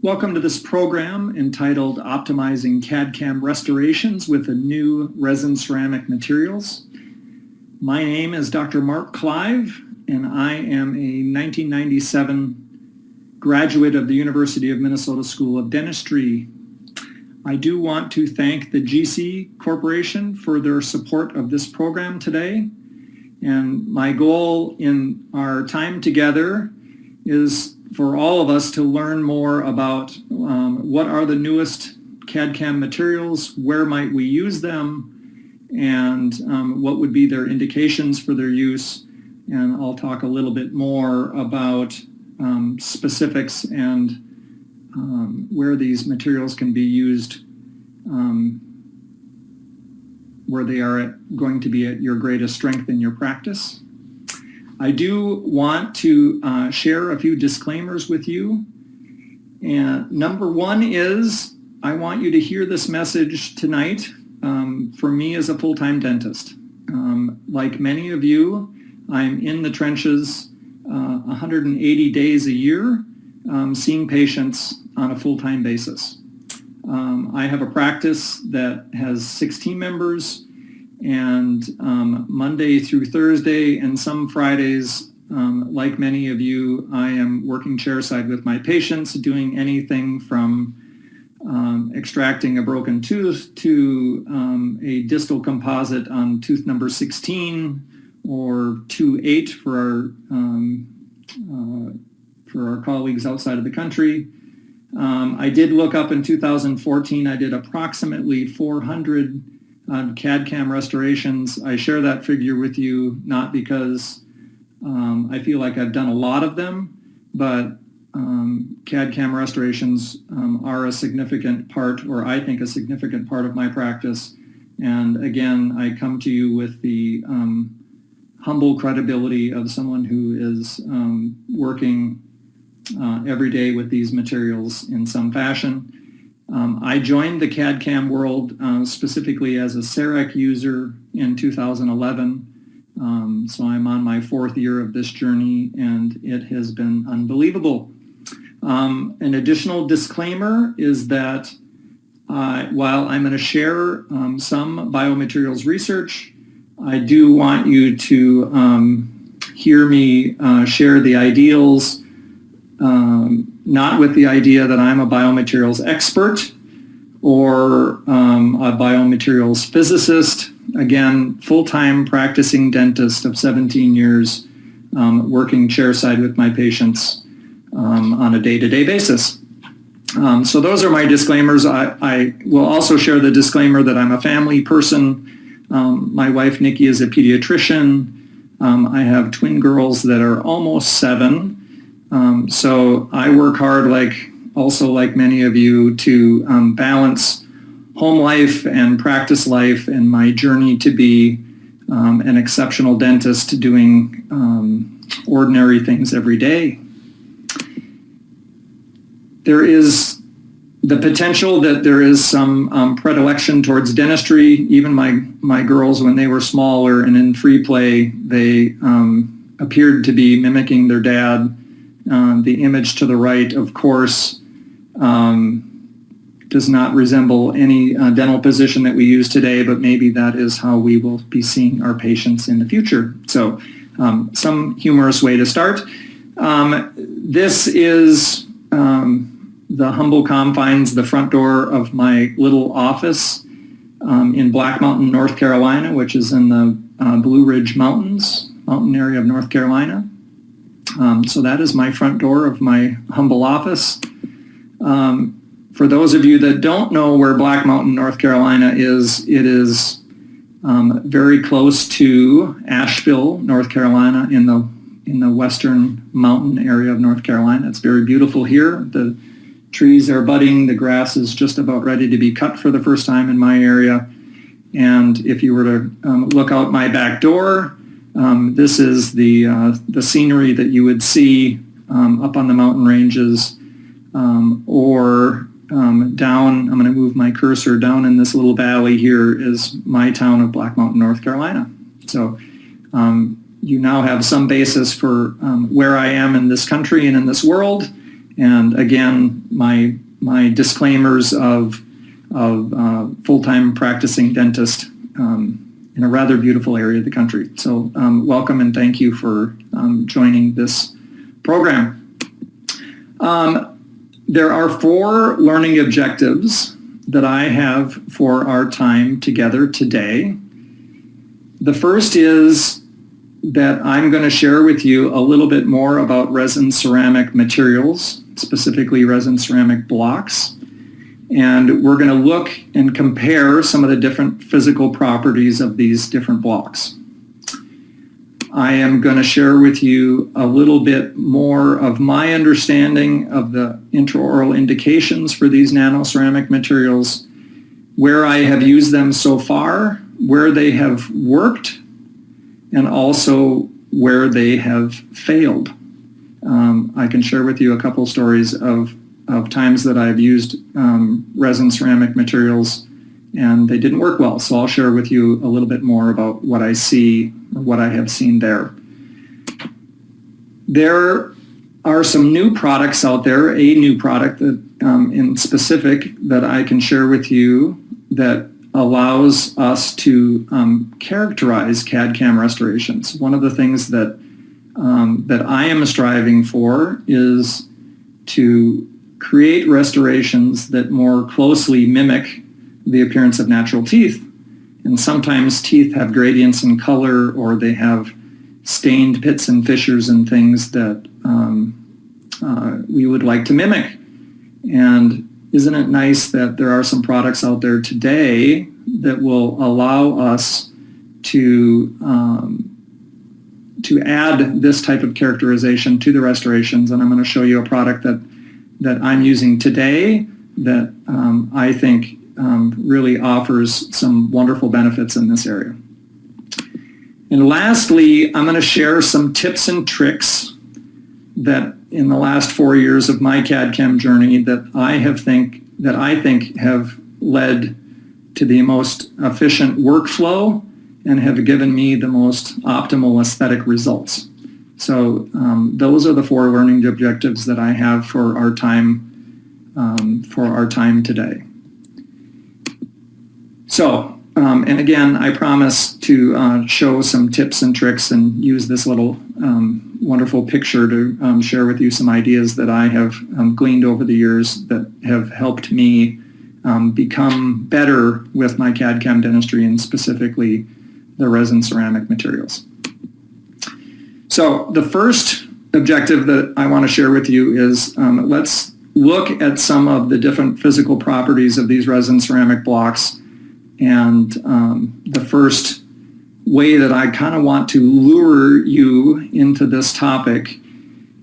Welcome to this program entitled Optimizing CAD/CAM Restorations with the New Resin-Ceramic Materials. My name is Dr. Mark Clive, and I am a 1997 graduate of the University of Minnesota School of Dentistry. I do want to thank the GC Corporation for their support of this program today. And my goal in our time together is for all of us to learn more about what are the newest CAD/CAM materials, where might we use them, and what would be their indications for their use. And I'll talk a little bit more about specifics and where these materials can be used, where they are going to be at your greatest strength in your practice. I do want to share a few disclaimers with you. And number one is, I want you to hear this message tonight for me as a full-time dentist. Like many of you, I'm in the trenches 180 days a year, seeing patients on a full-time basis. I have a practice that has 16 members, and Monday through Thursday and some Fridays, like many of you, I am working chairside with my patients, doing anything from extracting a broken tooth to a distal composite on tooth number 16 or 2-8 for our colleagues outside of the country. I did look up in 2014, I did approximately 400 CAD/CAM restorations. I share that figure with you not because I feel like I've done a lot of them, but CAD/CAM restorations are a significant part, or I think a significant part of my practice. And again, I come to you with the humble credibility of someone who is working every day with these materials in some fashion. I joined the CAD/CAM world specifically as a CEREC user in 2011. So I'm on my 4th year of this journey, and it has been unbelievable. An additional disclaimer is that while I'm going to share some biomaterials research, I do want you to hear me share the ideals, not with the idea that I'm a biomaterials expert or a biomaterials physicist. Again, full-time practicing dentist of 17 years, working chairside with my patients on a day-to-day basis. So those are my disclaimers. I will also share the disclaimer that I'm a family person. My wife, Nikki, is a pediatrician. I have twin girls that are almost 7. So I work hard, like many of you, to balance home life and practice life and my journey to be an exceptional dentist doing ordinary things every day. There is the potential that there is some predilection towards dentistry. Even my girls, when they were smaller and in free play, they appeared to be mimicking their dad. The image to the right, of course, does not resemble any dental position that we use today, but maybe that is how we will be seeing our patients in the future. So some humorous way to start. This is the humble confines, the front door of my little office in Black Mountain, North Carolina, which is in the Blue Ridge mountain area of North Carolina. So that is my front door of my humble office. For those of you that don't know where Black Mountain, North Carolina is, it is very close to Asheville, North Carolina, in the western mountain area of North Carolina. It's very beautiful here. The trees are budding. The grass is just about ready to be cut for the first time in my area. And if you were to look out my back door, this is the scenery that you would see up on the mountain ranges, or down. I'm going to move my cursor down in this little valley. Here is my town of Black Mountain, North Carolina. So you now have some basis for where I am in this country and in this world, And again, my disclaimers of full-time practicing dentist in a rather beautiful area of the country. So welcome and thank you for joining this program. There are 4 learning objectives that I have for our time together today. The first is that I'm going to share with you a little bit more about resin ceramic materials, specifically resin ceramic blocks. And we're going to look and compare some of the different physical properties of these different blocks. I am going to share with you a little bit more of my understanding of the intraoral indications for these nanoceramic materials, where I have used them so far, where they have worked, and also where they have failed. I can share with you a couple stories of times that I've used resin ceramic materials and they didn't work well. So I'll share with you a little bit more about what I see, or what I have seen there. There are some new products out there, a new product that in specific that I can share with you that allows us to characterize CAD/CAM restorations. One of the things that I am striving for is to create restorations that more closely mimic the appearance of natural teeth. And sometimes teeth have gradients in color, or they have stained pits and fissures and things that we would like to mimic. And isn't it nice that there are some products out there today that will allow us to add this type of characterization to the restorations? And I'm going to show you a product that I'm using today that I think really offers some wonderful benefits in this area. And lastly, I'm going to share some tips and tricks that in the last 4 years of my CAD/CAM journey that I think have led to the most efficient workflow and have given me the most optimal aesthetic results. So those are the 4 learning objectives that I have for our time today. So, and again, I promise to show some tips and tricks and use this little wonderful picture to share with you some ideas that I have gleaned over the years that have helped me become better with my CAD/CAM dentistry, and specifically the resin ceramic materials. So the first objective that I want to share with you is let's look at some of the different physical properties of these resin ceramic blocks. And the first way that I kind of want to lure you into this topic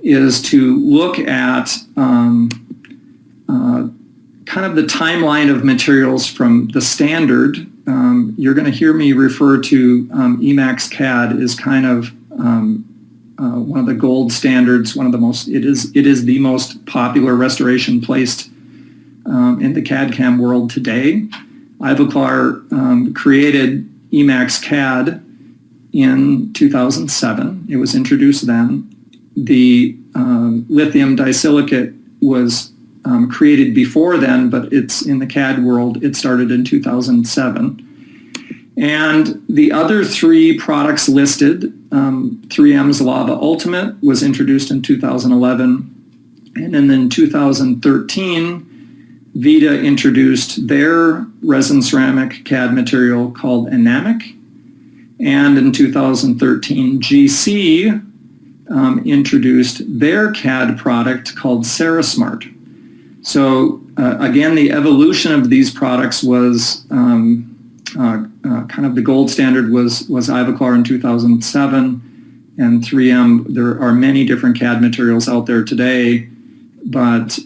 is to look at kind of the timeline of materials from the standard. You're going to hear me refer to Emacs CAD as kind of one of the gold standards, one of the most, it is the most popular restoration placed in the CAD/CAM world today. Ivoclar created Emacs CAD in 2007. It was introduced then. The lithium disilicate was created before then, but it's in the CAD world. It started in 2007. And the other 3 products listed, 3M's Lava Ultimate was introduced in 2011. And then in 2013, Vita introduced their resin ceramic CAD material called Anamic. And in 2013, GC introduced their CAD product called Ceramart. So again, the evolution of these products was kind of the gold standard was Ivoclar in 2007, and 3M. There are many different CAD materials out there today, but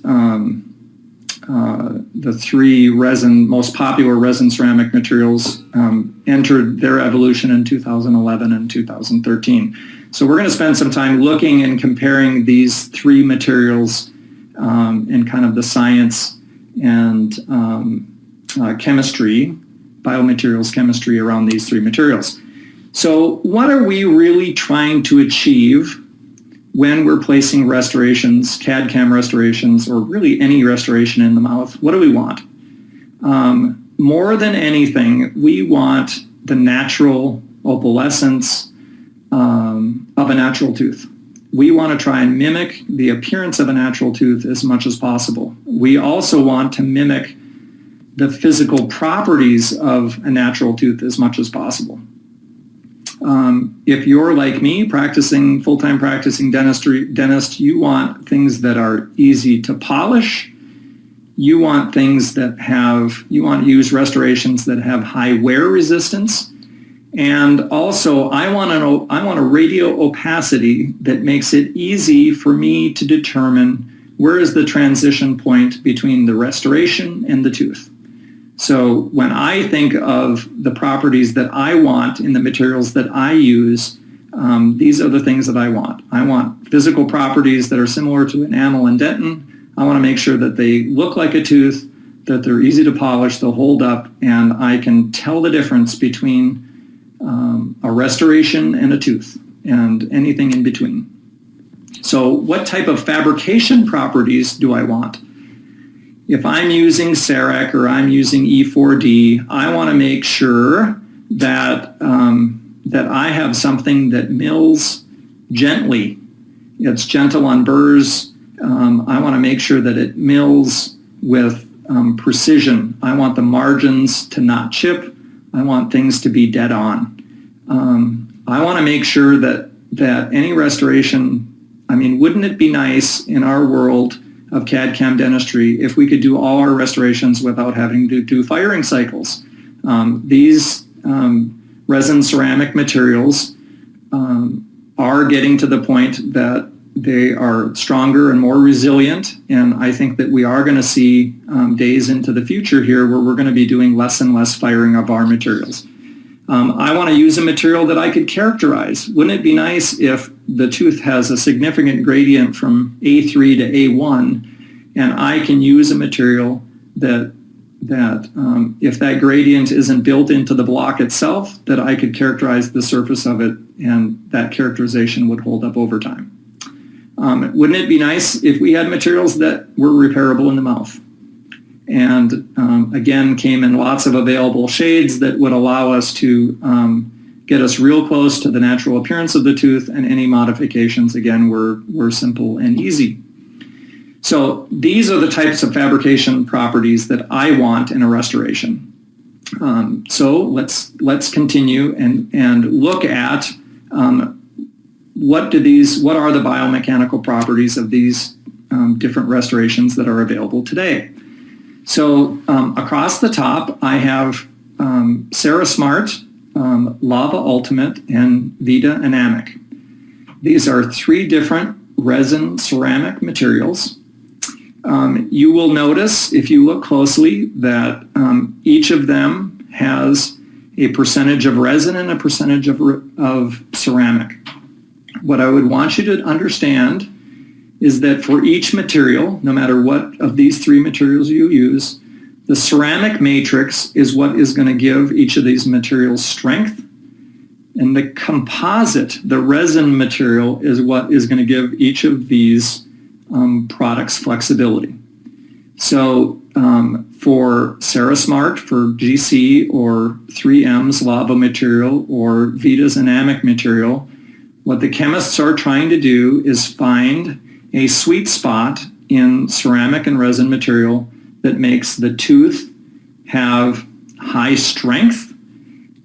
the 3 most popular resin ceramic materials entered their evolution in 2011 and 2013. So we're going to spend some time looking and comparing these 3 materials and kind of the science and chemistry, biomaterials chemistry around these 3 materials. So what are we really trying to achieve when we're placing restorations, CAD CAM restorations, or really any restoration in the mouth, what do we want? More than anything, we want the natural opalescence of a natural tooth. We want to try and mimic the appearance of a natural tooth as much as possible. We also want to mimic the physical properties of a natural tooth as much as possible. If you're like me, full-time practicing dentist, you want things that are easy to polish. You want things that you want to use restorations that have high wear resistance. And also, I want a radio opacity that makes it easy for me to determine where is the transition point between the restoration and the tooth. So when I think of the properties that I want in the materials that I use, these are the things that I want. I want physical properties that are similar to enamel and dentin. I want to make sure that they look like a tooth, that they're easy to polish, they'll hold up, and I can tell the difference between a restoration and a tooth and anything in between. So what type of fabrication properties do I want? If I'm using CEREC or I'm using E4D, I want to make sure that, that I have something that mills gently. It's gentle on burrs. I want to make sure that it mills with precision. I want the margins to not chip. I want things to be dead on. I want to make sure that any restoration, wouldn't it be nice in our world of CAD CAM dentistry if we could do all our restorations without having to do firing cycles? These resin-ceramic materials are getting to the point that they are stronger and more resilient, and I think that we are going to see days into the future here where we're going to be doing less and less firing of our materials. I want to use a material that I could characterize. Wouldn't it be nice if the tooth has a significant gradient from A3 to A1, and I can use a material that if that gradient isn't built into the block itself, that I could characterize the surface of it, and that characterization would hold up over time. Wouldn't it be nice if we had materials that were repairable in the mouth? And again, came in lots of available shades that would allow us to get us real close to the natural appearance of the tooth, and any modifications, again, were simple and easy. So these are the types of fabrication properties that I want in a restoration. So let's continue and look at what are the biomechanical properties of these different restorations that are available today. So across the top, I have CeraSmart, Lava Ultimate, and Vita Anamic. These are 3 different resin ceramic materials. You will notice, if you look closely, that each of them has a percentage of resin and a percentage of ceramic. What I would want you to understand is that for each material, no matter what of these 3 materials you use, the ceramic matrix is what is going to give each of these materials strength, and the composite, the resin material, is what is going to give each of these products flexibility. So for CeraSmart, for GC, or 3M's Lava material, or Vita's Anamic material, what the chemists are trying to do is find a sweet spot in ceramic and resin material that makes the tooth have high strength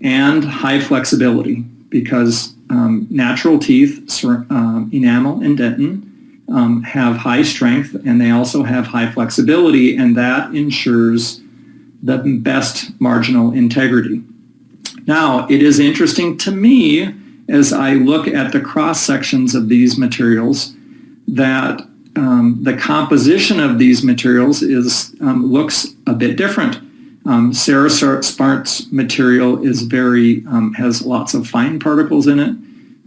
and high flexibility, because natural teeth, enamel and dentin, have high strength, and they also have high flexibility, and that ensures the best marginal integrity. Now, it is interesting to me, as I look at the cross sections of these materials, that the composition of these materials looks a bit different. CeraSmart's material is has lots of fine particles in it,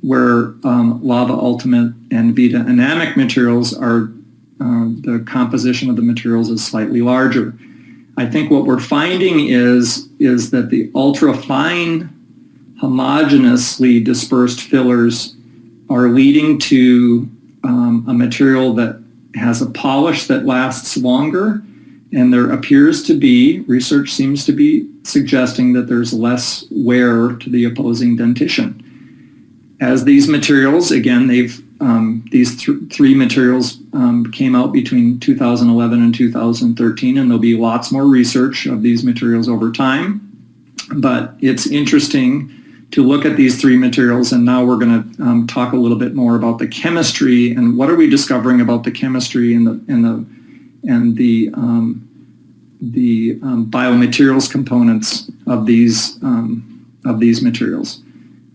where Lava Ultimate and Vita Anamic materials are, the composition of the materials is slightly larger. I think what we're finding is that the ultra-fine, homogeneously dispersed fillers are leading to a material that has a polish that lasts longer, and there appears to be, research seems to be suggesting that there's less wear to the opposing dentition. As these materials, again, these three materials came out between 2011 and 2013, and there'll be lots more research of these materials over time. But it's interesting to look at these three materials, and now we're going to talk a little bit more about the chemistry and what are we discovering about the chemistry and the biomaterials components of these materials.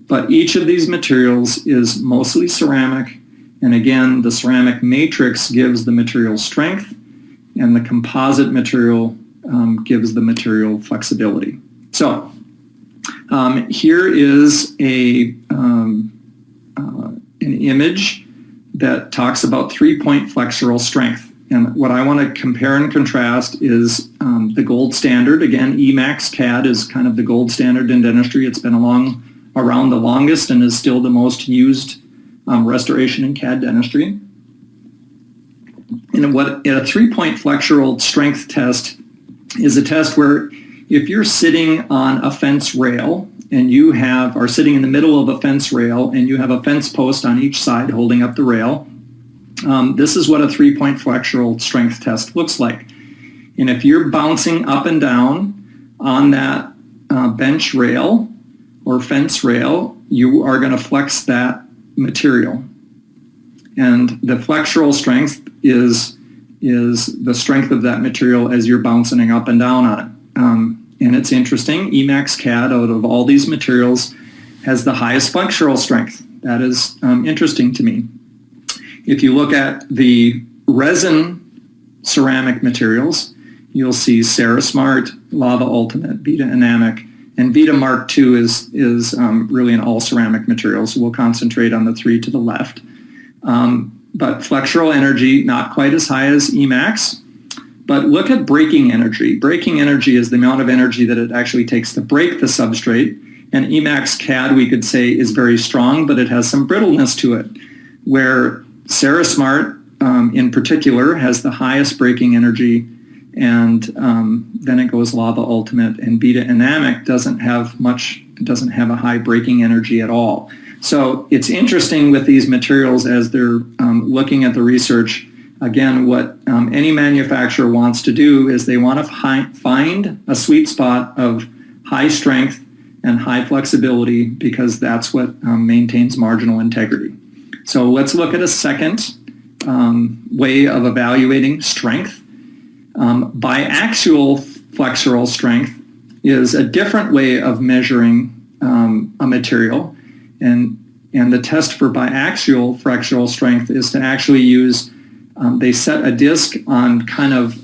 But each of these materials is mostly ceramic, and again, the ceramic matrix gives the material strength, and the composite material gives the material flexibility. So here is an image that talks about 3-point flexural strength. And what I want to compare and contrast is the gold standard. Again, Emacs CAD is kind of the gold standard in dentistry. It's been around the longest and is still the most used restoration in CAD dentistry. And what a 3-point flexural strength test is a test where if you're sitting on a fence rail and you are sitting in the middle of a fence rail and you have a fence post on each side holding up the rail, this is what a 3-point flexural strength test looks like. And if you're bouncing up and down on that bench rail or fence rail, you are going to flex that material. And the flexural strength is the strength of that material as you're bouncing up and down on it. And it's interesting, Emacs CAD, out of all these materials, has the highest flexural strength. That is interesting to me. If you look at the resin-ceramic materials, you'll see CeraSmart, Lava Ultimate, Beta-Enamic, and Vita Mark II is really an all-ceramic material, so we'll concentrate on the three to the left. But flexural energy, not quite as high as Emacs. But look at breaking energy. Breaking energy is the amount of energy that it actually takes to break the substrate. And Emacs CAD, we could say, is very strong, but it has some brittleness to it, where CeraSmart, in particular, has the highest breaking energy, and then it goes Lava Ultimate, and Beta-Enamic doesn't have a high breaking energy at all. So it's interesting with these materials as they're looking at the research. Again, what any manufacturer wants to do is they want to find a sweet spot of high strength and high flexibility, because that's what maintains marginal integrity. So let's look at a second way of evaluating strength. Biaxial flexural strength is a different way of measuring a material, and the test for biaxial flexural strength is to actually use they set a disc on kind of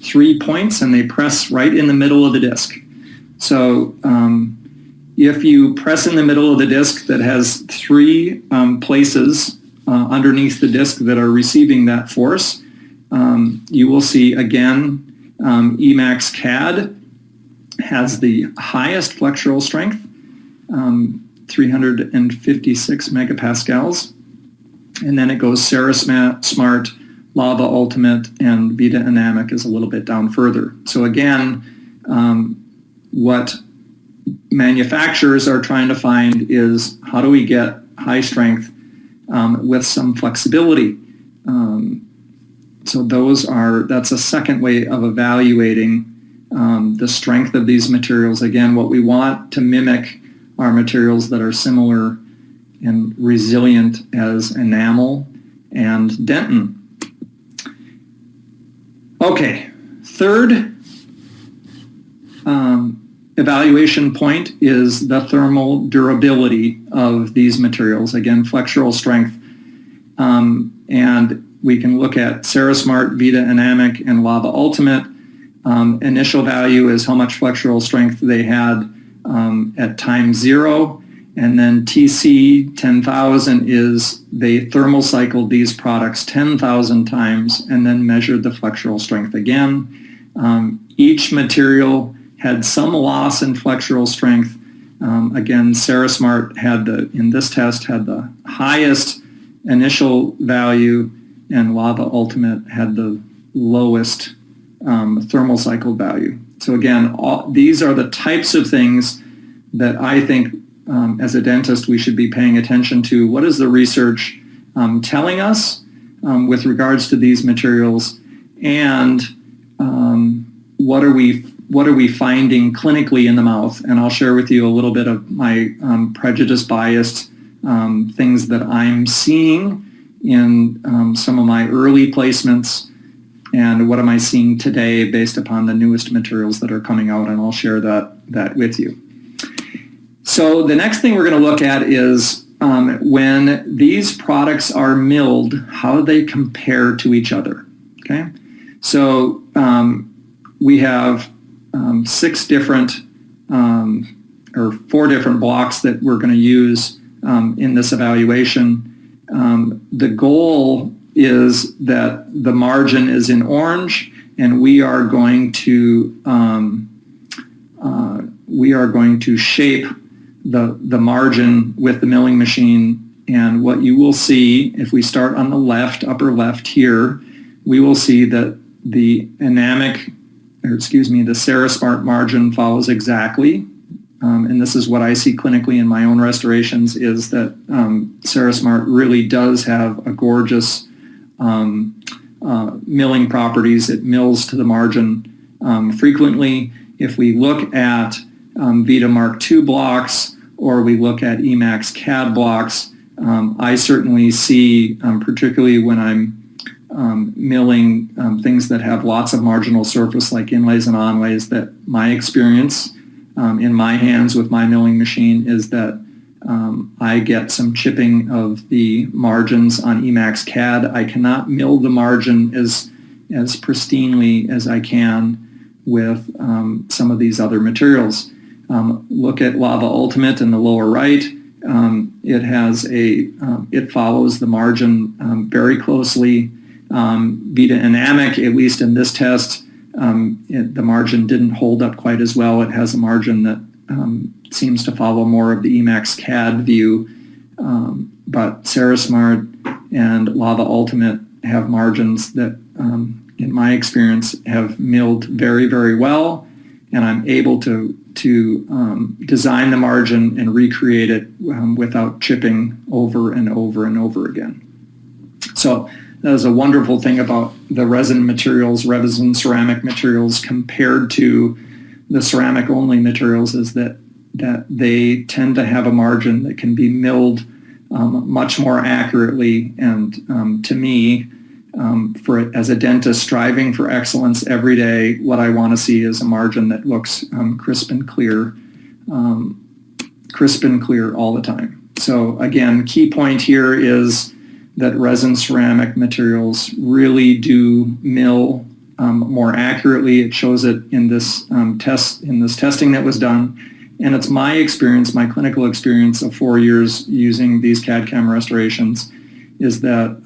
3 points, and they press right in the middle of the disc. So if you press in the middle of the disc that has 3 places underneath the disc that are receiving that force, you will see again Emacs CAD has the highest flexural strength, 356 megapascals, and then it goes CeraSmart, Lava Ultimate, and Beta-Enamic is a little bit down further. So again, what manufacturers are trying to find is how do we get high strength with some flexibility. So that's a second way of evaluating the strength of these materials. Again, what we want to mimic are materials that are similar and resilient as enamel and dentin. Okay, third evaluation point is the thermal durability of these materials. Again, flexural strength. And we can look at CeraSmart, Beta-Enamic, and Lava Ultimate. Initial value is how much flexural strength they had at time 0. And then TC 10,000 is they thermal cycled these products 10,000 times and then measured the flexural strength again. Each material had some loss in flexural strength. Again, CeraSmart in this test had the highest initial value, and Lava Ultimate had the lowest thermal cycle value. So again, these are the types of things that I think as a dentist we should be paying attention to. What is the research telling us with regards to these materials, and what are we finding clinically in the mouth? And I'll share with you a little bit of my prejudice biased things that I'm seeing in some of my early placements, and what am I seeing today based upon the newest materials that are coming out, and I'll share that with you. So the next thing we're going to look at is when these products are milled, how do they compare to each other? Okay, so we have 6 different or 4 different blocks that we're going to use in this evaluation. The goal is that the margin is in orange, and we are going to shape the margin with the milling machine. And what you will see, if we start on the left, upper left here, we will see that the Cerasmart margin follows exactly. And this is what I see clinically in my own restorations, is that Cerasmart really does have a gorgeous milling properties. It mills to the margin frequently. If we look at Vita Mark II blocks, or we look at Emax CAD blocks, I certainly see, particularly when I'm milling things that have lots of marginal surface like inlays and onlays, that my experience in my hands with my milling machine is that I get some chipping of the margins on Emax CAD. I cannot mill the margin as pristinely as I can with some of these other materials. Look at Lava Ultimate in the lower right. It follows the margin very closely. Resin-Ceramic, at least in this test, the margin didn't hold up quite as well. It has a margin that seems to follow more of the Emax CAD view, but Cerasmart and Lava Ultimate have margins that, in my experience, have milled very, very well, and I'm able to design the margin and recreate it without chipping over and over and over again. So that is a wonderful thing about the resin-ceramic materials compared to the ceramic-only materials, is that they tend to have a margin that can be milled much more accurately. And to me, as a dentist striving for excellence every day, what I want to see is a margin that looks crisp and clear all the time. So again, key point here is that resin-ceramic materials really do mill more accurately. It shows it in this testing that was done, and it's my experience, my clinical experience of 4 years using these CAD CAM restorations, is that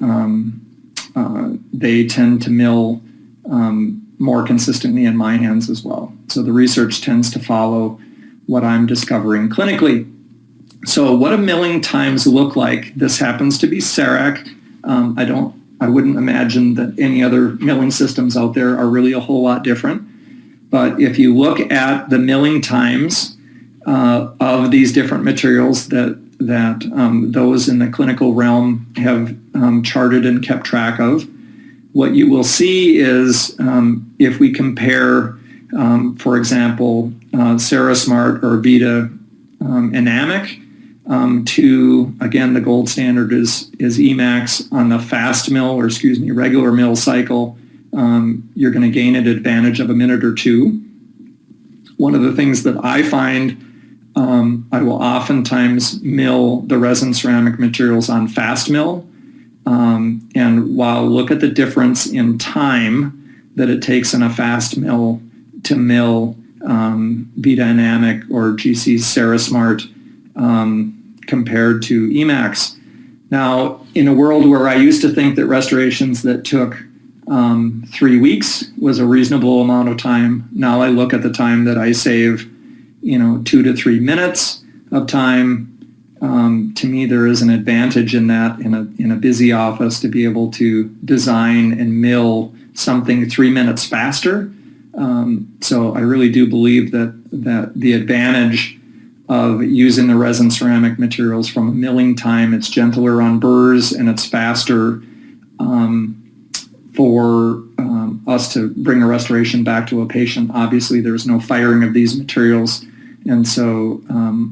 they tend to mill more consistently in my hands as well. So the research tends to follow what I'm discovering clinically. So what do milling times look like? This happens to be CEREC. I wouldn't imagine that any other milling systems out there are really a whole lot different. But if you look at the milling times of these different materials that those in the clinical realm have charted and kept track of, what you will see is if we compare, for example, Cerasmart or Resin-Ceramic to, again, the gold standard is Emax on the fast mill, or regular mill cycle, you're going to gain an advantage of a minute or two. One of the things that I find, I will oftentimes mill the resin-ceramic materials on fast mill, and while look at the difference in time that it takes in a fast mill to mill Resin-Ceramic or GC's Cerasmart compared to Emax. Now, in a world where I used to think that restorations that took 3 weeks was a reasonable amount of time, now I look at the time that I save, 2 to 3 minutes of time To me, there is an advantage in that in a busy office to be able to design and mill something 3 minutes faster. So I really do believe that the advantage of using the resin ceramic materials from a milling time, it's gentler on burrs and it's faster for us to bring a restoration back to a patient. Obviously, there's no firing of these materials, and so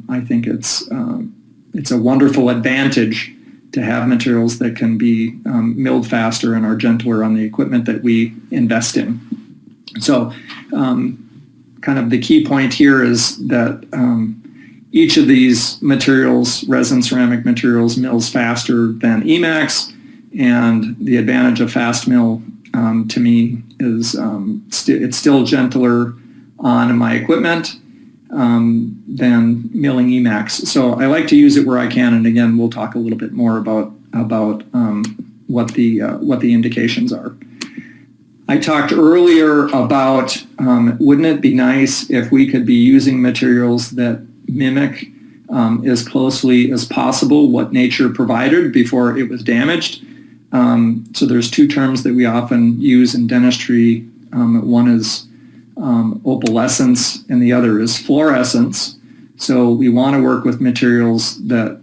I think it's a wonderful advantage to have materials that can be milled faster and are gentler on the equipment that we invest in. So kind of the key point here is that each of these materials, resin ceramic materials, mills faster than Emax, and the advantage of fast mill to me is it's still gentler on my equipment than milling Emax. So I like to use it where I can, and again, we'll talk a little bit more about what the indications are. I talked earlier about wouldn't it be nice if we could be using materials that mimic as closely as possible what nature provided before it was damaged. So there's two terms that we often use in dentistry. One is opalescence and the other is fluorescence. So we want to work with materials that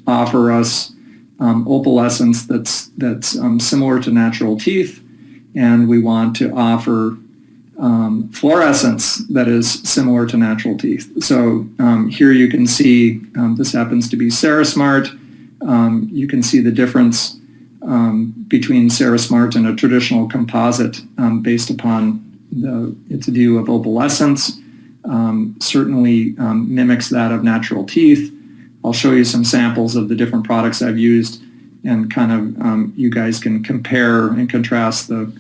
offer us opalescence that's similar to natural teeth, and we want to offer fluorescence that is similar to natural teeth. So here you can see this happens to be Cerismart. You can see the difference between Cerismart and a traditional composite based upon its view of opalescence. Certainly mimics that of natural teeth. I'll show you some samples of the different products I've used, and kind of you guys can compare and contrast the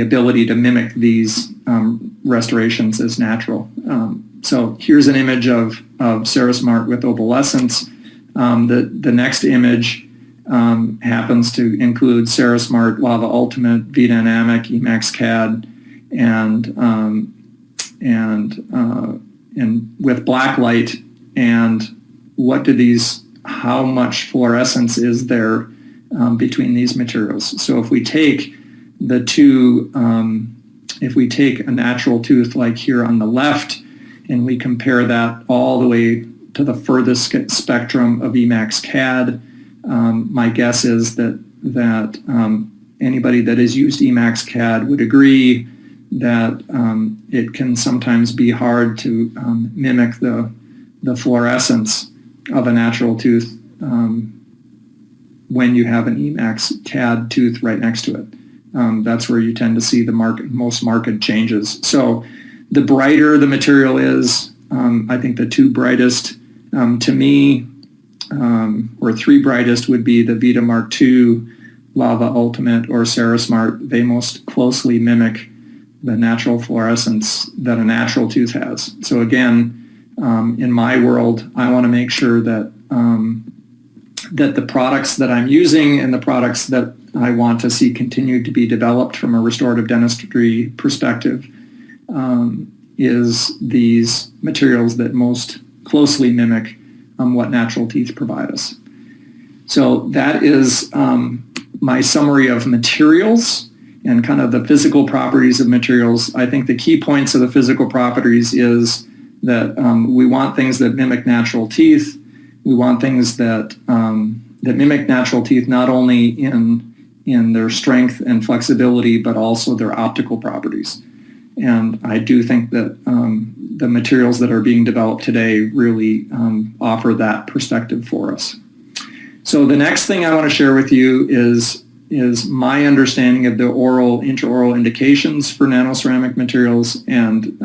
ability to mimic these restorations as natural. So here's an image of Cerismart with opalescence. The next image happens to include Cerismart, Lava Ultimate, Resin-Ceramic, Emax CAD, and with blacklight. And how much fluorescence is there between these materials? So if we take the two, if we take a natural tooth like here on the left, and we compare that all the way to the furthest spectrum of Emax CAD, my guess is that anybody that has used Emax CAD would agree that it can sometimes be hard to mimic the fluorescence of a natural tooth when you have an Emax CAD tooth right next to it. That's where you tend to see the most marked changes. So the brighter the material is, I think the two brightest to me, or three brightest, would be the Vita Mark II, Lava Ultimate, or Cerismart. They most closely mimic the natural fluorescence that a natural tooth has. So again, in my world, I want to make sure that that the products that I'm using and the products that I want to see continue to be developed from a restorative dentistry perspective is these materials that most closely mimic what natural teeth provide us. So that is my summary of materials and kind of the physical properties of materials. I think the key points of the physical properties is that we want things that mimic natural teeth. We want things that mimic natural teeth not only in their strength and flexibility, but also their optical properties. And I do think that the materials that are being developed today really offer that perspective for us. So the next thing I want to share with you is my understanding of the intraoral indications for nanoceramic materials, and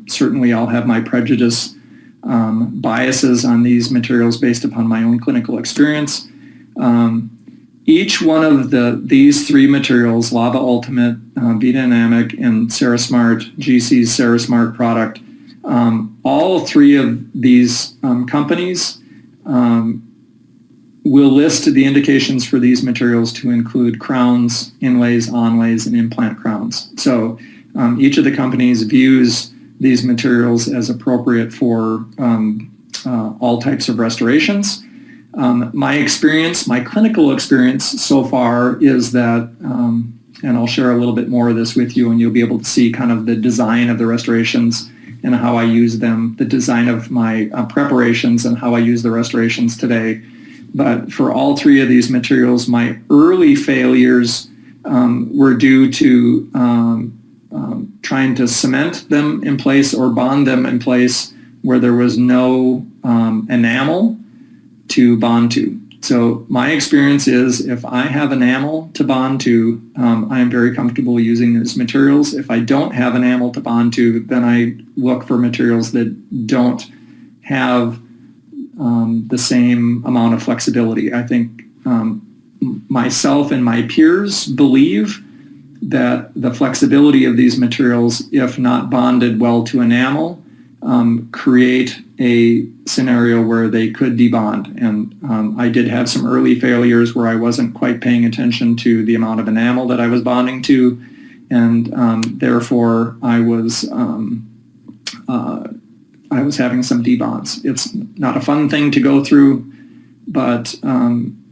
certainly I'll have my prejudice biases on these materials based upon my own clinical experience. Each one of these three materials, Lava Ultimate, Resin-Ceramic, and Cerismart, GC's Cerismart product, all three of these companies will list the indications for these materials to include crowns, inlays, onlays, and implant crowns. So each of the companies views these materials as appropriate for all types of restorations. My experience, my clinical experience so far is that, and I'll share a little bit more of this with you, and you'll be able to see kind of the design of the restorations and how I use them, the design of my preparations and how I use the restorations today. But for all three of these materials, my early failures were due to trying to cement them in place or bond them in place where there was no enamel to bond to. So my experience is if I have enamel to bond to, I am very comfortable using those materials. If I don't have enamel to bond to, then I look for materials that don't have the same amount of flexibility. I think myself and my peers believe that the flexibility of these materials, if not bonded well to enamel, create a scenario where they could debond. And I did have some early failures where I wasn't quite paying attention to the amount of enamel that I was bonding to, and therefore I was having some debonds. It's not a fun thing to go through, but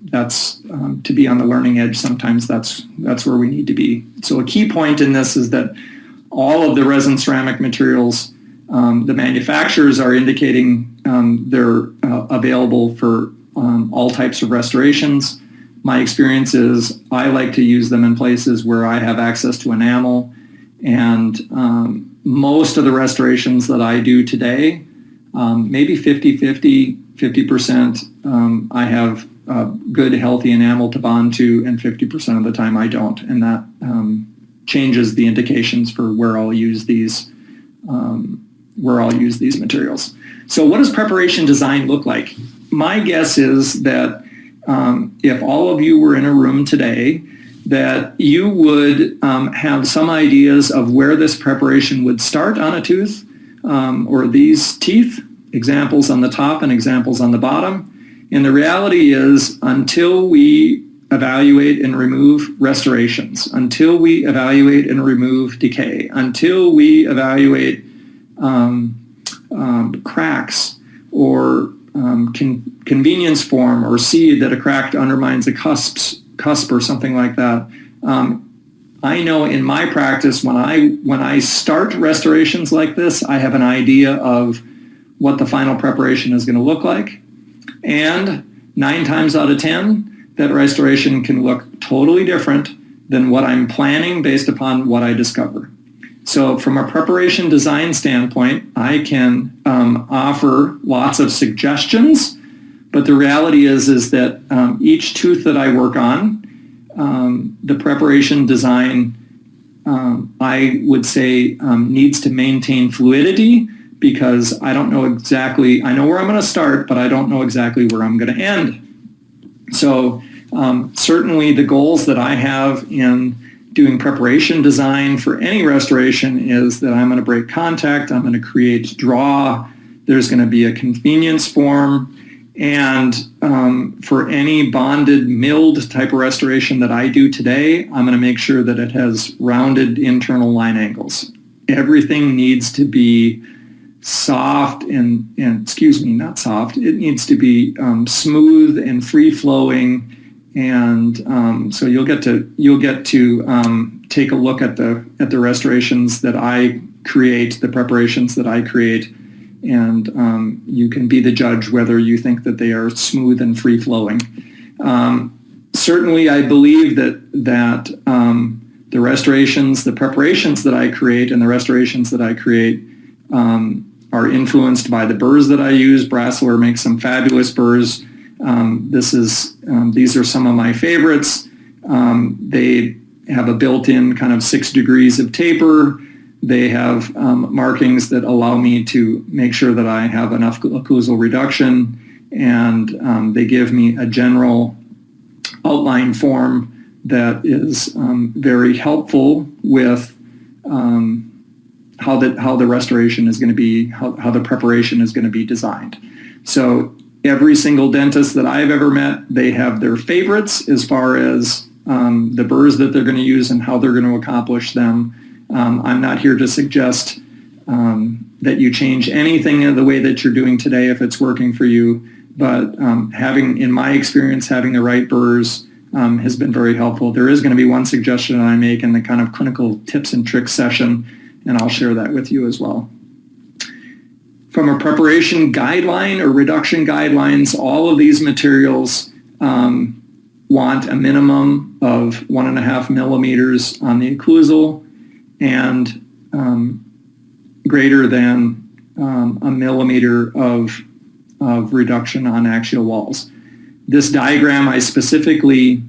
that's to be on the learning edge. Sometimes that's where we need to be. So a key point in this is that all of the resin ceramic materials, the manufacturers are indicating they're available for all types of restorations. My experience is I like to use them in places where I have access to enamel, and most of the restorations that I do today, maybe 50%, I have good, healthy enamel to bond to, and 50% of the time I don't. And that changes the indications for where I'll use these materials. So what does preparation design look like? My guess is that if all of you were in a room today, that you would have some ideas of where this preparation would start on a tooth or these teeth, examples on the top and examples on the bottom. And the reality is, until we evaluate and remove restorations, until we evaluate and remove decay, until we evaluate cracks or convenience form, or see that a crack undermines a cusp or something like that. I know in my practice, when I start restorations like this, I have an idea of what the final preparation is going to look like. And 9 times out of 10, that restoration can look totally different than what I'm planning based upon what I discover. So from a preparation design standpoint, I can offer lots of suggestions, but the reality is that each tooth that I work on, the preparation design, I would say needs to maintain fluidity, because I don't know exactly, I know where I'm going to start, but I don't know exactly where I'm going to end. So certainly the goals that I have in doing preparation design for any restoration is that I'm going to break contact, I'm going to create draw, there's going to be a convenience form, and for any bonded milled type of restoration that I do today, I'm going to make sure that it has rounded internal line angles. Everything needs to be soft and excuse me, not soft. It needs to be smooth and free flowing, and so you'll get to take a look at the restorations that I create, the preparations that I create, and you can be the judge whether you think that they are smooth and free flowing. Certainly, I believe that the restorations, the preparations that I create, and the restorations that I create are influenced by the burrs that I use. Brasseler makes some fabulous burrs. These are some of my favorites. They have a built-in kind of 6 degrees of taper. They have markings that allow me to make sure that I have enough occlusal reduction, and they give me a general outline form that is very helpful with how the restoration is going to be, how the preparation is going to be designed. So every single dentist that I've ever met, they have their favorites as far as the burrs that they're going to use and how they're going to accomplish them. I'm not here to suggest that you change anything in the way that you're doing today if it's working for you. But in my experience, having the right burrs has been very helpful. There is going to be one suggestion that I make in the kind of clinical tips and tricks session, and I'll share that with you as well. From a preparation guideline or reduction guidelines, all of these materials want a minimum of 1.5 millimeters on the occlusal and greater than a millimeter of reduction on axial walls. This diagram I specifically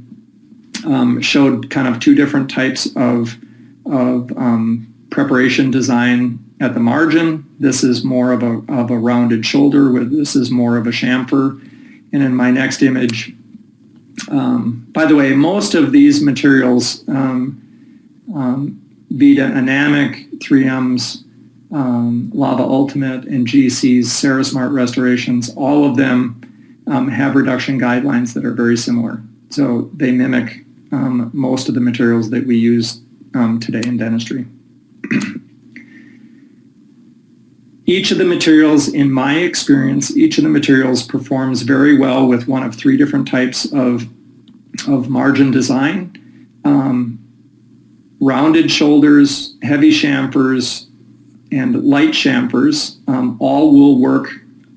showed kind of two different types of preparation design at the margin. This is more of a rounded shoulder, where this is more of a chamfer. And in my next image, by the way, most of these materials, Vita Anamic, 3M's Lava Ultimate, and GC's Ceramart restorations, all of them have reduction guidelines that are very similar. So they mimic most of the materials that we use today in dentistry. Each of the materials, in my experience, each of the materials performs very well with one of three different types of margin design. Rounded shoulders, heavy chamfers, and light chamfers all will work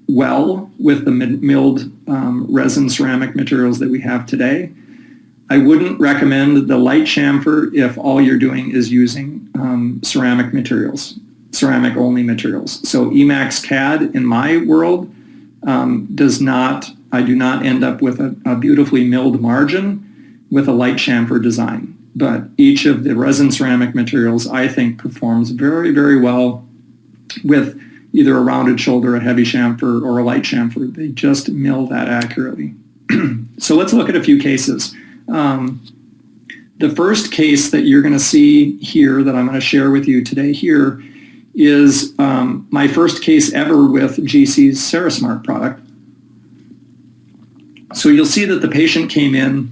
well with the milled resin ceramic materials that we have today. I wouldn't recommend the light chamfer if all you're doing is using ceramic materials, ceramic only materials. So Emax CAD in my world I do not end up with a beautifully milled margin with a light chamfer design. But each of the resin ceramic materials, I think, performs very, very well with either a rounded shoulder, a heavy chamfer, or a light chamfer. They just mill that accurately. So let's look at a few cases. The first case that you're going to see here that I'm going to share with you today here is my first case ever with GC's Ceramart product. So you'll see that the patient came in,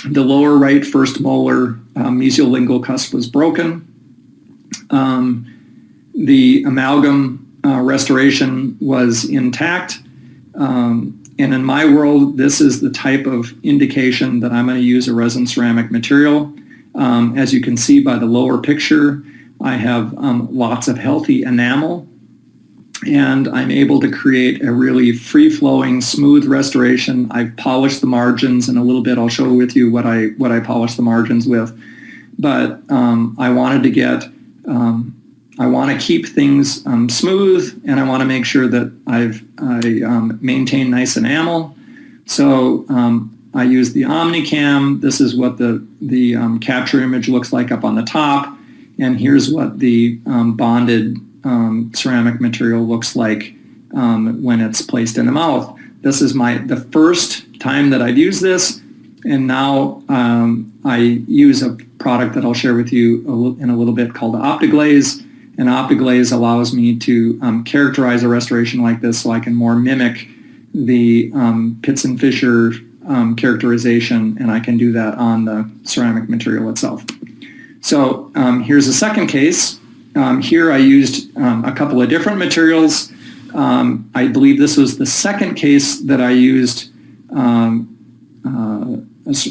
the lower right first molar mesiolingual cusp was broken. The amalgam restoration was intact. And in my world, this is the type of indication that I'm going to use a resin ceramic material. As you can see by the lower picture, I have lots of healthy enamel, and I'm able to create a really free-flowing, smooth restoration. I've polished the margins, and a little bit I'll show with you what I polished the margins with. But I wanted to get, I want to keep things smooth, and I want to make sure that I maintain nice enamel. So I use the OmniCam. This is what the capture image looks like up on the top, and here's what the bonded ceramic material looks like when it's placed in the mouth. This is the first time that I've used this, and now I use a product that I'll share with you in a little bit called OptiGlaze. And OptiGlaze allows me to characterize a restoration like this so I can more mimic the Pitts and Fisher characterization, and I can do that on the ceramic material itself. So here's a second case. Here I used a couple of different materials. I believe this was the second case that I used a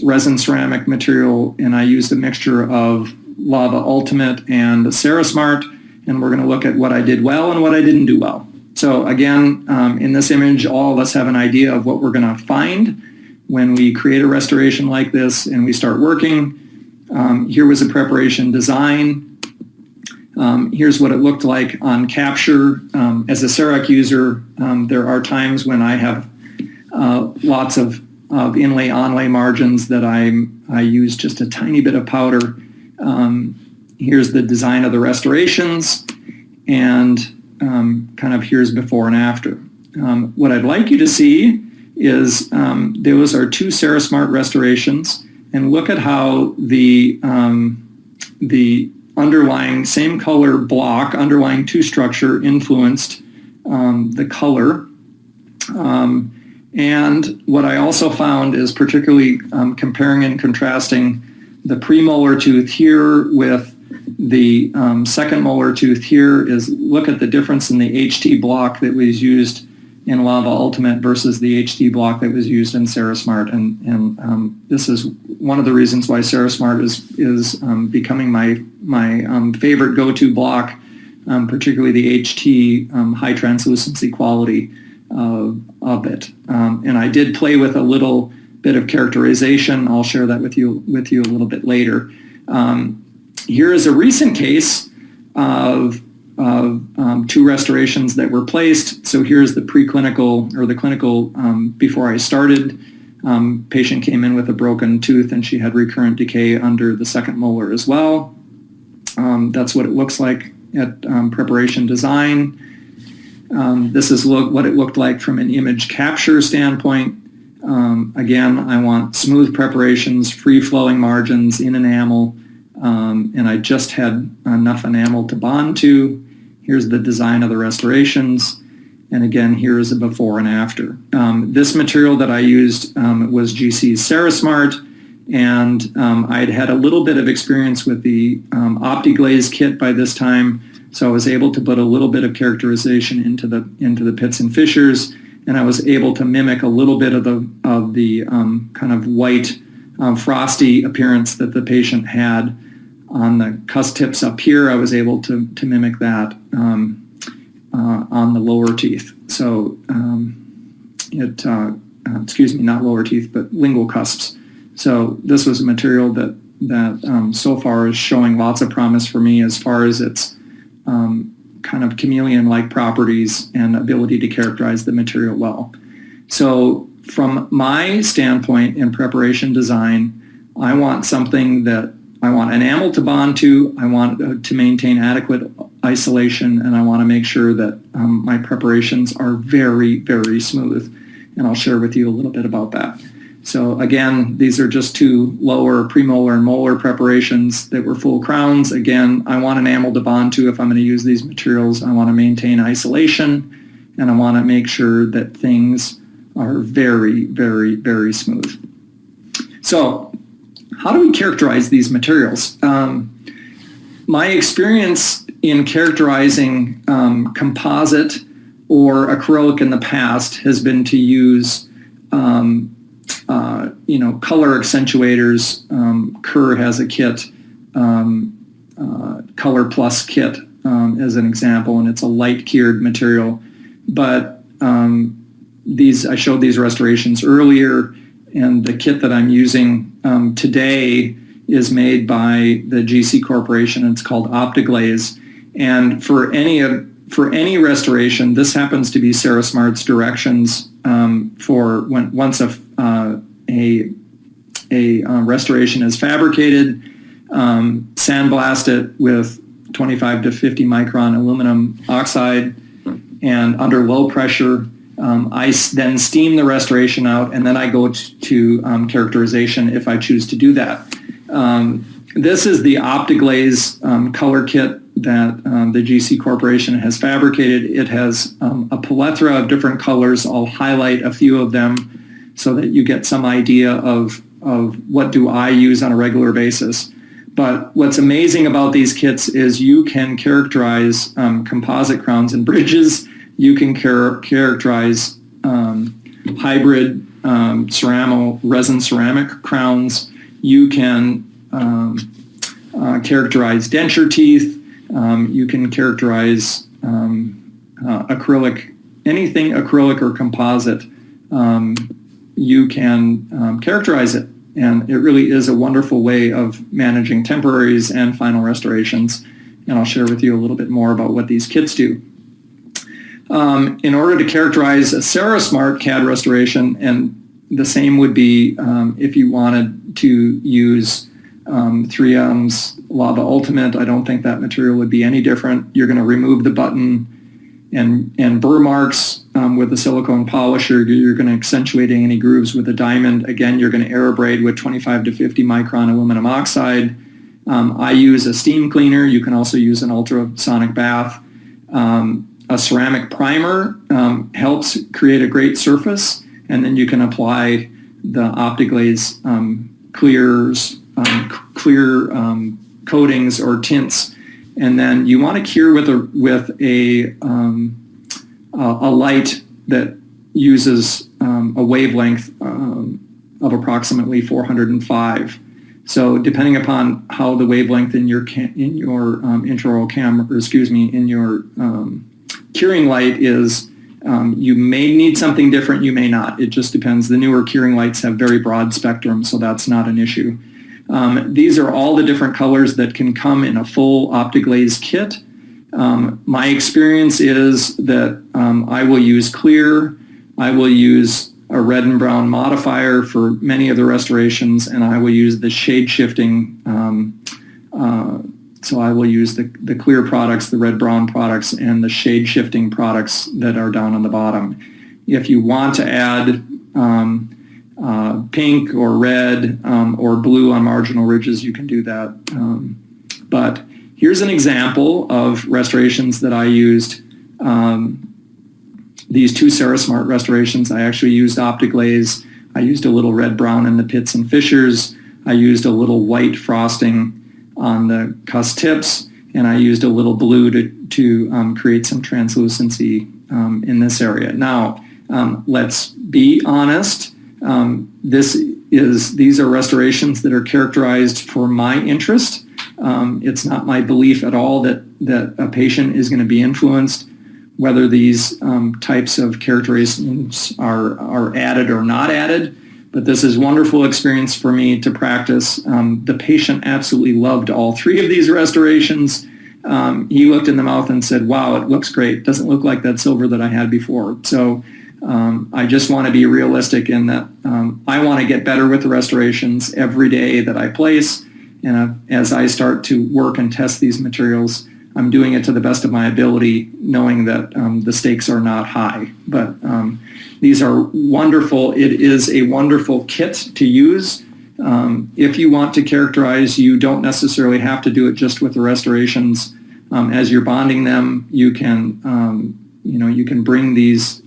resin ceramic material, and I used a mixture of Lava Ultimate and Ceramart, and we're going to look at what I did well and what I didn't do well. So again, in this image, all of us have an idea of what we're going to find when we create a restoration like this and we start working. Here was a preparation design. Here's what it looked like on capture. As a CEREC user, there are times when I have lots of inlay-onlay margins that I use just a tiny bit of powder. Here's the design of the restorations, and kind of here's before and after. What I'd like you to see is those are two Ceramart restorations, and look at how the underlying same color block, underlying two structure influenced the color. And what I also found is particularly comparing and contrasting the premolar tooth here with the second molar tooth here is look at the difference in the HT block that was used in Lava Ultimate versus the HT block that was used in CeraSmart. And this is one of the reasons why CeraSmart is becoming my favorite go-to block, particularly the HT high translucency quality of it. And I did play with a little bit of characterization. I'll share that with you a little bit later. Here is a recent case of two restorations that were placed. So here's the preclinical or the clinical before I started. Patient came in with a broken tooth and she had recurrent decay under the second molar as well. That's what it looks like at preparation design. This is what it looked like from an image capture standpoint. Again, I want smooth preparations, free-flowing margins in enamel, and I just had enough enamel to bond to. Here's the design of the restorations, and again, here is a before and after. This material that I used was GC's CeraSmart, and I'd had a little bit of experience with the OptiGlaze kit by this time, so I was able to put a little bit of characterization into the pits and fissures, and I was able to mimic a little bit of the kind of white frosty appearance that the patient had on the cuss tips up here. I was able to mimic that on the lower teeth. So excuse me, not lower teeth, but lingual cusps. So this was a material that so far is showing lots of promise for me as far as its kind of chameleon-like properties and ability to characterize the material well. So from my standpoint in preparation design, I want something that I want enamel to bond to, I want to maintain adequate isolation, and I want to make sure that my preparations are very, very smooth. And I'll share with you a little bit about that. So again, these are just two lower premolar and molar preparations that were full crowns. Again, I want enamel to bond to if I'm going to use these materials. I want to maintain isolation, and I want to make sure that things are very, very, very smooth. So how do we characterize these materials? My experience in characterizing composite or acrylic in the past has been to use color accentuators. Kerr has a kit, Color Plus kit as an example, and it's a light cured material. But I showed these restorations earlier, and the kit that I'm using today is made by the GC Corporation, and it's called OptiGlaze. And for any restoration, this happens to be CeraSmart's directions for once a restoration is fabricated, sandblast it with 25 to 50 micron aluminum oxide, and under low pressure, I then steam the restoration out, and then I go to characterization if I choose to do that. This is the OptiGlaze color kit that the GC Corporation has fabricated. It has a plethora of different colors. I'll highlight a few of them so that you get some idea of what do I use on a regular basis. But what's amazing about these kits is you can characterize composite crowns and bridges. You can characterize hybrid resin-ceramic crowns. You can characterize denture teeth. You can characterize acrylic, anything acrylic or composite. You can characterize it. And it really is a wonderful way of managing temporaries and final restorations. And I'll share with you a little bit more about what these kits do. In order to characterize a CeraSmart CAD restoration, and the same would be if you wanted to use 3M's Lava Ultimate. I don't think that material would be any different. You're going to remove the button and burr marks with a silicone polisher. You're going to accentuate any grooves with a diamond. Again, you're going to aerobrade with 25 to 50 micron aluminum oxide. I use a steam cleaner. You can also use an ultrasonic bath. A ceramic primer helps create a great surface, and then you can apply the OptiGlaze clear coatings or tints and then you want to cure with a light that uses a wavelength of approximately 405. So depending upon how the wavelength in your intraoral camera, or excuse me, in your curing light is, you may need something different, you may not. It just depends. The newer curing lights have very broad spectrum, so that's not an issue. These are all the different colors that can come in a full OptiGlaze kit. My experience is that I will use clear, I will use a red and brown modifier for many of the restorations, and I will use the shade shifting. So I will use the clear products, the red-brown products, and the shade shifting products that are down on the bottom. If you want to add pink or red or blue on marginal ridges, you can do that. But here's an example of restorations that I used. These two CeraSmart restorations, I actually used OptiGlaze. I used a little red-brown in the pits and fissures. I used a little white frosting on the cuss tips, and I used a little blue to create some translucency in this area. Now, let's be honest. These are restorations that are characterized for my interest. It's not my belief at all that a patient is going to be influenced whether these types of characterizations are added or not added. But this is wonderful experience for me to practice. The patient absolutely loved all three of these restorations. He looked in the mouth and said, wow, it looks great. Doesn't look like that silver that I had before. So I just want to be realistic in that I want to get better with the restorations every day that I place. And as I start to work and test these materials, I'm doing it to the best of my ability, knowing that the stakes are not high. But these are wonderful. It is a wonderful kit to use. If you want to characterize, you don't necessarily have to do it just with the restorations. As you're bonding them, you can bring these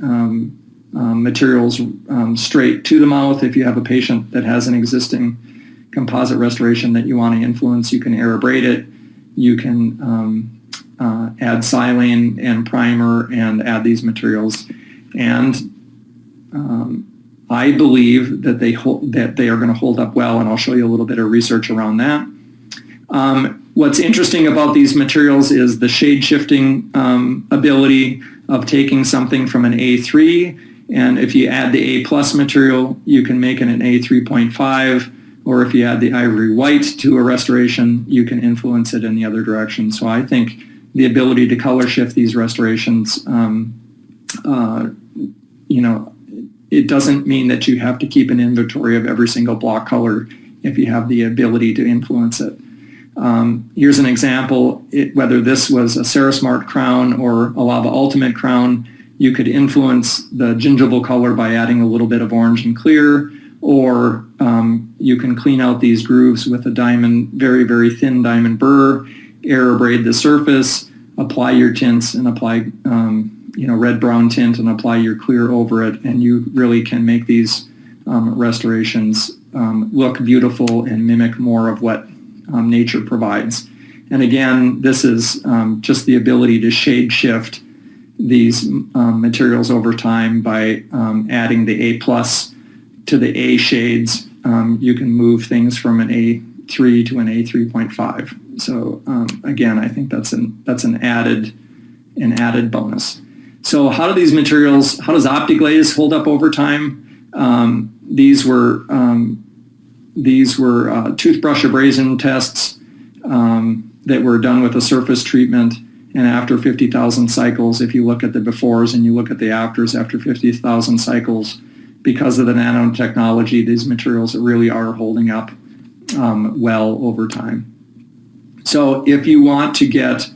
materials straight to the mouth. If you have a patient that has an existing composite restoration that you want to influence, you can air abrade it. You can add silane and primer and add these materials. And I believe that they are going to hold up well, and I'll show you a little bit of research around that. What's interesting about these materials is the shade shifting ability of taking something from an A3, and if you add the A+ material, you can make it an A3.5, or if you add the ivory white to a restoration, you can influence it in the other direction. So I think the ability to color shift these restorations, it doesn't mean that you have to keep an inventory of every single block color if you have the ability to influence it. Here's an example. Whether this was a CeraSmart crown or a Lava Ultimate crown, you could influence the gingival color by adding a little bit of orange and clear, or you can clean out these grooves with a diamond, very, very thin diamond burr, air abrade the surface, apply your tints, and apply red-brown tint and apply your clear over it, and you really can make these restorations look beautiful and mimic more of what nature provides. And again, this is just the ability to shade shift these materials over time by adding the A+ to the A shades. You can move things from an A3 to an A3.5. So again, I think that's an added bonus. So how does OptiGlaze hold up over time? These were toothbrush abrasion tests that were done with a surface treatment, and after 50,000 cycles, if you look at the befores and you look at the afters after 50,000 cycles, because of the nanotechnology, these materials really are holding up well over time. So if you want to get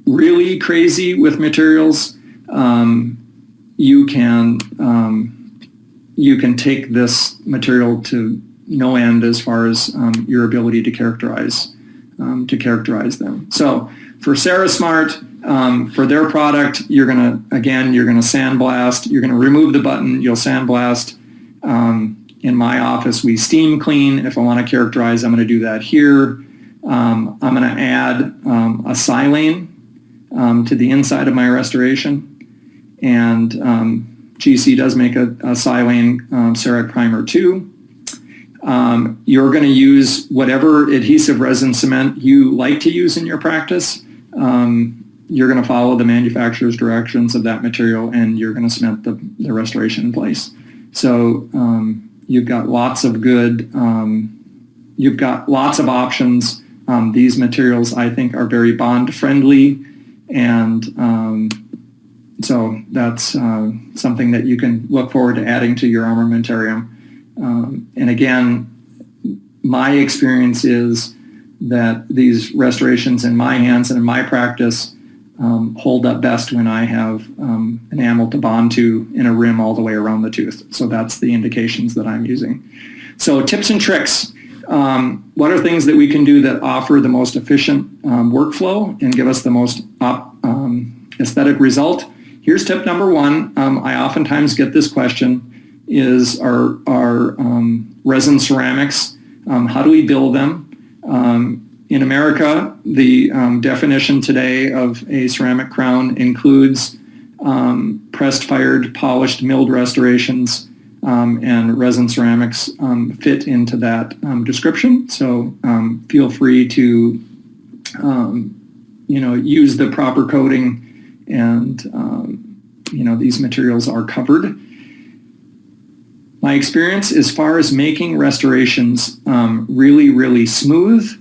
really crazy with materials, you can take this material to no end as far as your ability to characterize them. So for CeraSmart, for their product, you're gonna sandblast. You're gonna remove the button. You'll sandblast. In my office, we steam clean. If I want to characterize, I'm going to do that here. I'm going to add a silane to the inside of my restoration. And GC does make a silane Cerac primer too. You're going to use whatever adhesive resin cement you like to use in your practice. You're going to follow the manufacturer's directions of that material, and you're going to cement the restoration in place. So you've got lots of good, you've got lots of options. These materials, I think, are very bond friendly, and so that's something that you can look forward to adding to your armamentarium. And again, my experience is that these restorations in my hands and in my practice hold up best when I have enamel to bond to in a rim all the way around the tooth. So that's the indications that I'm using. So tips and tricks. What are things that we can do that offer the most efficient workflow and give us the most aesthetic result? Here's tip number one. I oftentimes get this question, is our resin ceramics, how do we build them? In America, the definition today of a ceramic crown includes pressed, fired, polished, milled restorations, and resin ceramics fit into that description. So feel free to use the proper coating, and these materials are covered. My experience as far as making restorations really, really smooth.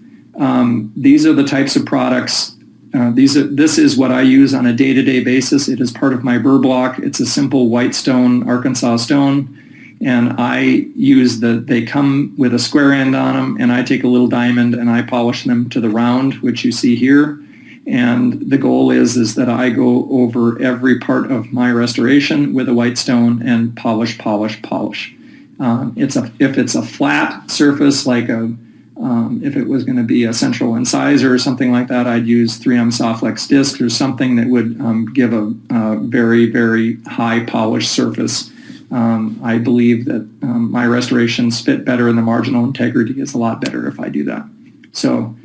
These are the types of products. This is what I use on a day-to-day basis. It is part of my burr block. It's a simple white stone, Arkansas stone, and I use they come with a square end on them, and I take a little diamond and I polish them to the round, which you see here. And the goal is that I go over every part of my restoration with a white stone and polish, polish, polish. If it's a flat surface, like if it was going to be a central incisor or something like that, I'd use 3M Softlex discs or something that would give a very, very high polished surface. I believe that my restorations fit better, and the marginal integrity is a lot better if I do that. So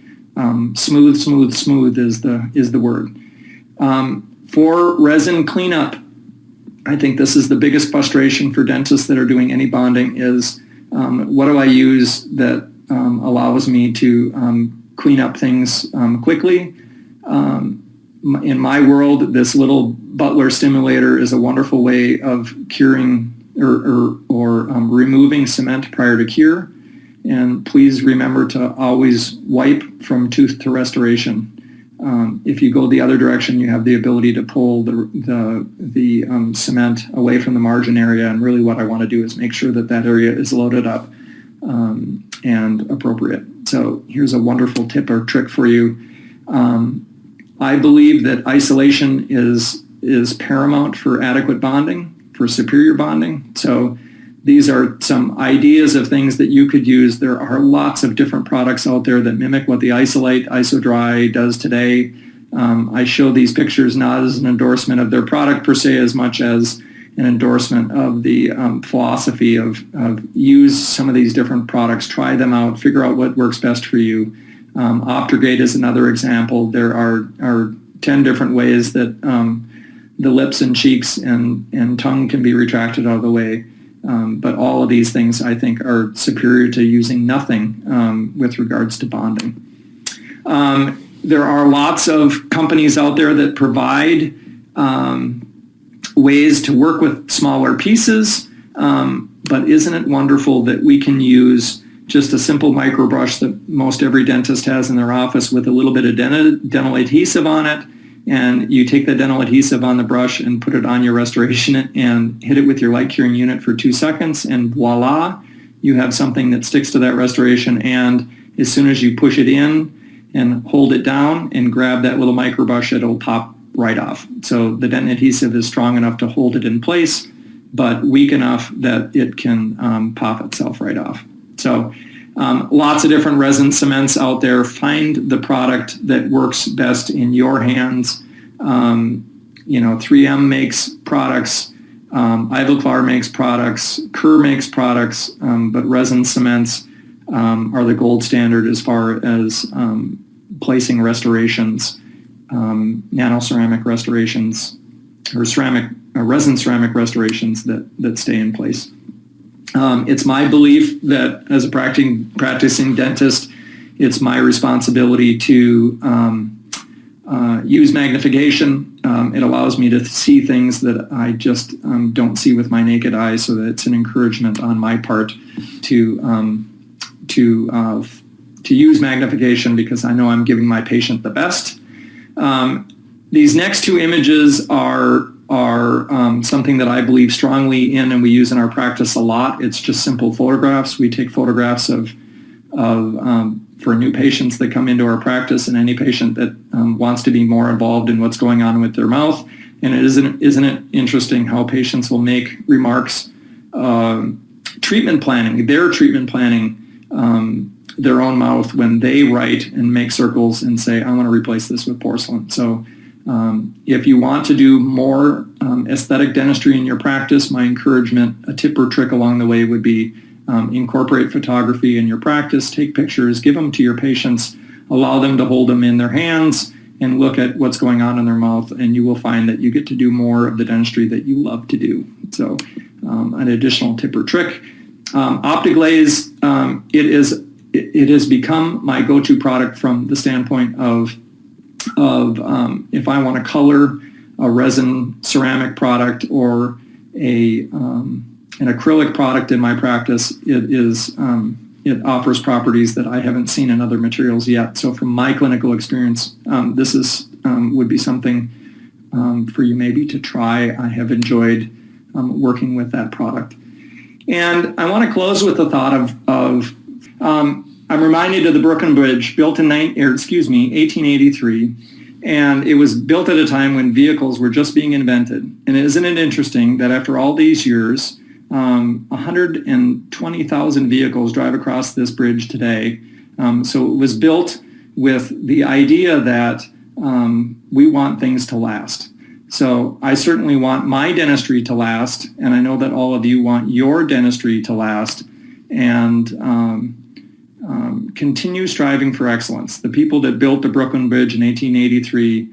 smooth, smooth, smooth is the word. For resin cleanup, I think this is the biggest frustration for dentists that are doing any bonding is what do I use that allows me to clean up things quickly. In my world, this little Butler stimulator is a wonderful way of curing or removing cement prior to cure. And please remember to always wipe from tooth to restoration. If you go the other direction, you have the ability to pull the cement away from the margin area. And really what I want to do is make sure that area is loaded up and appropriate. So here's a wonderful tip or trick for you. I believe that isolation is paramount for adequate bonding, for superior bonding. So these are some ideas of things that you could use. There are lots of different products out there that mimic what the Isolate, IsoDry does today. I show these pictures not as an endorsement of their product per se, as much as an endorsement of the philosophy of use some of these different products, try them out, figure out what works best for you. Optrogate is another example. There are 10 different ways that the lips and cheeks and tongue can be retracted out of the way. But all of these things, I think, are superior to using nothing with regards to bonding. There are lots of companies out there that provide ways to work with smaller pieces, but isn't it wonderful that we can use just a simple micro brush that most every dentist has in their office with a little bit of dental adhesive on it, and you take the dental adhesive on the brush and put it on your restoration and hit it with your light curing unit for 2 seconds, and voila, you have something that sticks to that restoration. And as soon as you push it in and hold it down and grab that little micro brush, it'll pop right off. So the dental adhesive is strong enough to hold it in place, but weak enough that it can pop itself right off. So lots of different resin cements out there. Find the product that works best in your hands. 3M makes products, Ivoclar makes products, Kerr makes products, but resin cements are the gold standard as far as placing restorations, nano-ceramic restorations, or resin-ceramic restorations that stay in place. It's my belief that as a practicing dentist, it's my responsibility to use magnification. It allows me to see things that I just don't see with my naked eye, so that it's an encouragement on my part to use magnification, because I know I'm giving my patient the best. These next two images are something that I believe strongly in, and we use in our practice a lot. It's just simple photographs. We take photographs for new patients that come into our practice, and any patient that wants to be more involved in what's going on with their mouth. And isn't it interesting how patients will make remarks, their treatment planning their own mouth when they write and make circles and say, I want to replace this with porcelain. So if you want to do more aesthetic dentistry in your practice, my encouragement, a tip or trick along the way would be incorporate photography in your practice, take pictures, give them to your patients, allow them to hold them in their hands and look at what's going on in their mouth, and you will find that you get to do more of the dentistry that you love to do. So an additional tip or trick. OptiGlaze, it has become my go-to product from the standpoint of if I want to color a resin ceramic product or an acrylic product in my practice, it offers properties that I haven't seen in other materials yet. So from my clinical experience, this would be something for you maybe to try. I have enjoyed working with that product. And I want to close with the thought of I'm reminded of the Brooklyn Bridge, built in 1883, and it was built at a time when vehicles were just being invented. And isn't it interesting that after all these years, 120,000 vehicles drive across this bridge today. So it was built with the idea that we want things to last. So I certainly want my dentistry to last, and I know that all of you want your dentistry to last, and continue striving for excellence. The people that built the Brooklyn Bridge in 1883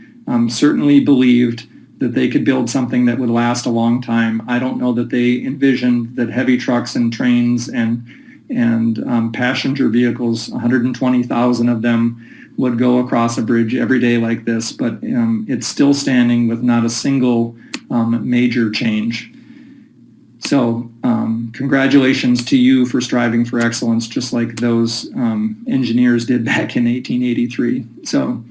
certainly believed that they could build something that would last a long time. I don't know that they envisioned that heavy trucks and trains and passenger vehicles, 120,000 of them, would go across a bridge every day like this, but it's still standing with not a single major change. So congratulations to you for striving for excellence, just like those engineers did back in 1883. So